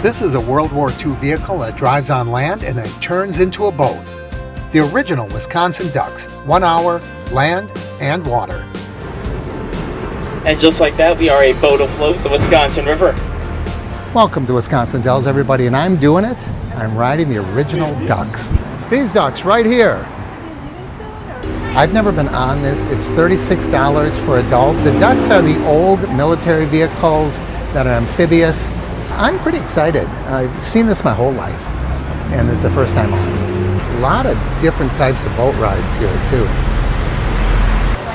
This is a World War II vehicle that drives on land and then turns into a boat. The original Wisconsin Ducks, 1 hour, land and water. And just like that, we are a boat afloat the Wisconsin River. Welcome to Wisconsin Dells, everybody, and I'm doing it. I'm riding the original Ducks. These Ducks right here. I've never been on this. It's $36 for adults. The Ducks are the old military vehicles that are amphibious. I'm pretty excited. I've seen this my whole life, and this is the first time on. A lot of different types of boat rides here, too.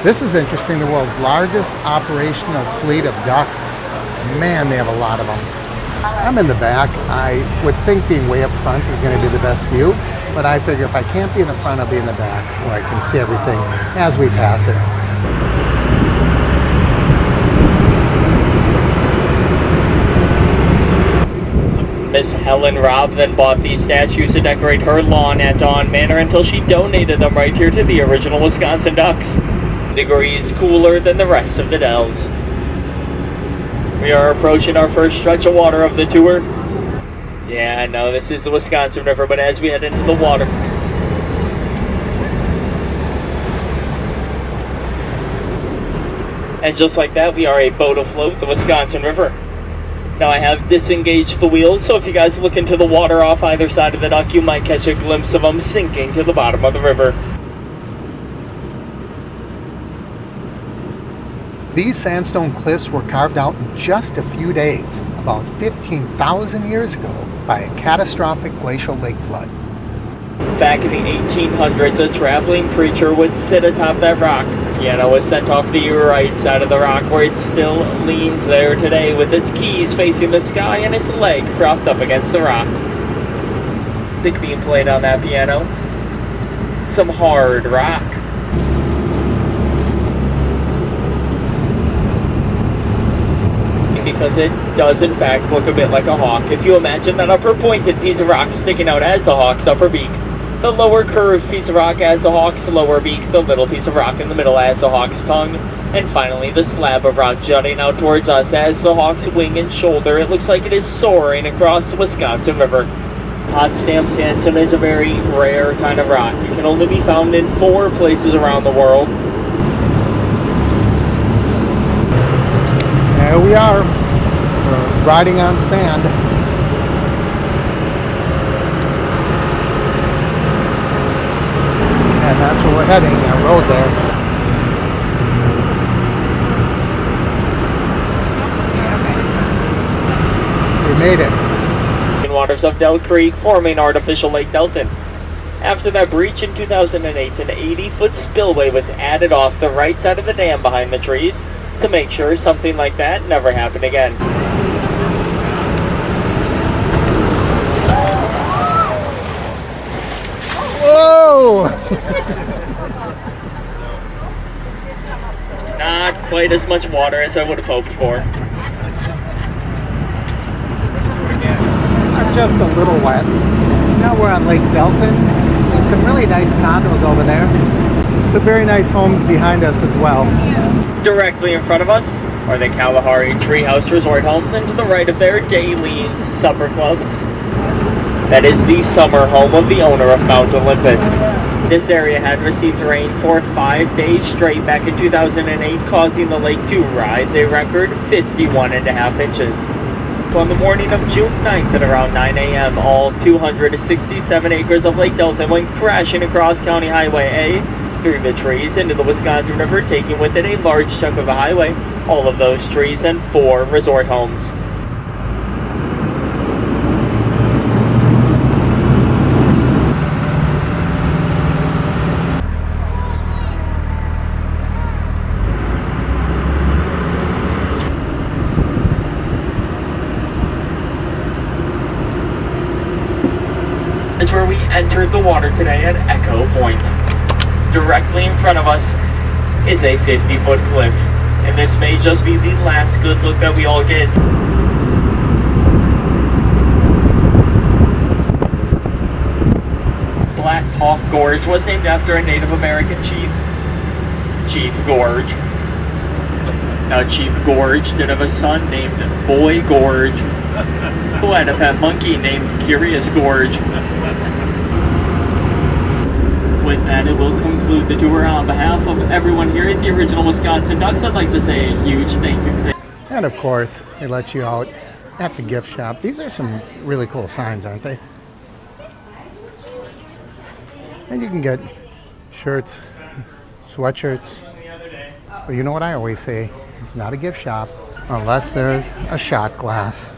This is interesting, the world's largest operational fleet of ducks. Man, they have a lot of them. I'm in the back. I would think being way up front is going to be the best view, but I figure if I can't be in the front, I'll be in the back where I can see everything as we pass it. Miss Helen Robb then bought these statues to decorate her lawn at Dawn Manor until she donated them right here to the original Wisconsin Ducks. Degrees cooler than the rest of the Dells. We are approaching our first stretch of water of the tour. Yeah, I know this is the Wisconsin River, but as we head into the water, and just like that, we are a boat afloat the Wisconsin River. Now I have disengaged the wheels, so if you guys look into the water off either side of the duck, you might catch a glimpse of them sinking to the bottom of the river. These sandstone cliffs were carved out in just a few days, about 15,000 years ago, by a catastrophic glacial lake flood. Back in the 1800s, a traveling preacher would sit atop that rock. The piano was sent off the right side of the rock, where it still leans there today with its keys facing the sky and its leg propped up against the rock. Music being played on that piano. Some hard rock. Because it does in fact look a bit like a hawk. If you imagine that upper pointed piece of rock sticking out as the hawk's upper beak, the lower curved piece of rock as the hawk's lower beak, the little piece of rock in the middle as the hawk's tongue, and finally the slab of rock jutting out towards us as the hawk's wing and shoulder, it looks like it is soaring across the Wisconsin River. Hot stamp sandstone is a very rare kind of rock. It can only be found in 4 places around the world. There we are. We're riding on sand. And that's where we're heading, that road there. We made it. In waters of Dell Creek, forming artificial Lake Delton. After that breach in 2008, an 80-foot spillway was added off the right side of the dam behind the trees to make sure something like that never happened again. Whoa! Not quite as much water as I would have hoped for. I'm just a little wet. Now we're on Lake Delton. There's some really nice condos over there. Some very nice homes behind us as well. Directly in front of us are the Kalahari Treehouse Resort Homes, and to the right of there, Daylene's Supper Club. That is the summer home of the owner of Mount Olympus. This area had received rain for 5 days straight back in 2008, causing the lake to rise a record 51.5 inches. So on the morning of June 9th at around 9 a.m., all 267 acres of Lake Delton went crashing across County Highway A through the trees into the Wisconsin River, taking with it a large chunk of the highway, all of those trees, and 4 resort homes. Is where we entered the water today at Echo Point. Directly in front of us is a 50-foot cliff, and this may just be the last good look that we all get. Black Hawk Gorge was named after a Native American chief, Chief Gorge. Now Chief Gorge did have a son named Boy Gorge, And a pet monkey named Curious Gorge. With that, it will conclude the tour. On behalf of everyone here at the original Wisconsin Ducks, I'd like to say a huge thank you. And of course, they let you out at the gift shop. These are some really cool signs, aren't they? And you can get shirts, sweatshirts. But you know what I always say, it's not a gift shop unless there's a shot glass.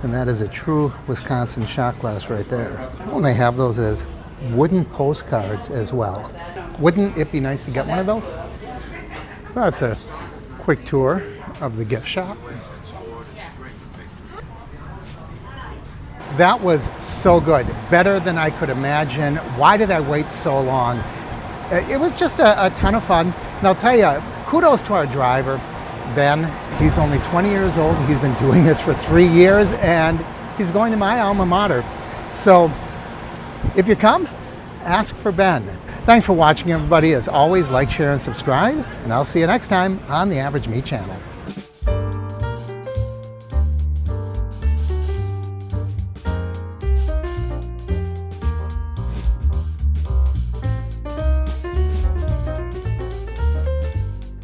And that is a true Wisconsin shot glass right there. And they have those as wooden postcards as well. Wouldn't it be nice to get one of those? So that's a quick tour of the gift shop. That was so good, better than I could imagine. Why did I wait so long? It was just a ton of fun. And I'll tell you, kudos to our driver, Ben. He's only 20 years old. He's been doing this for 3 years, and he's going to my alma mater. So if you come, ask for Ben. Thanks for watching, everybody. As always, like, share, and subscribe. And I'll see you next time on the Average Meat Channel.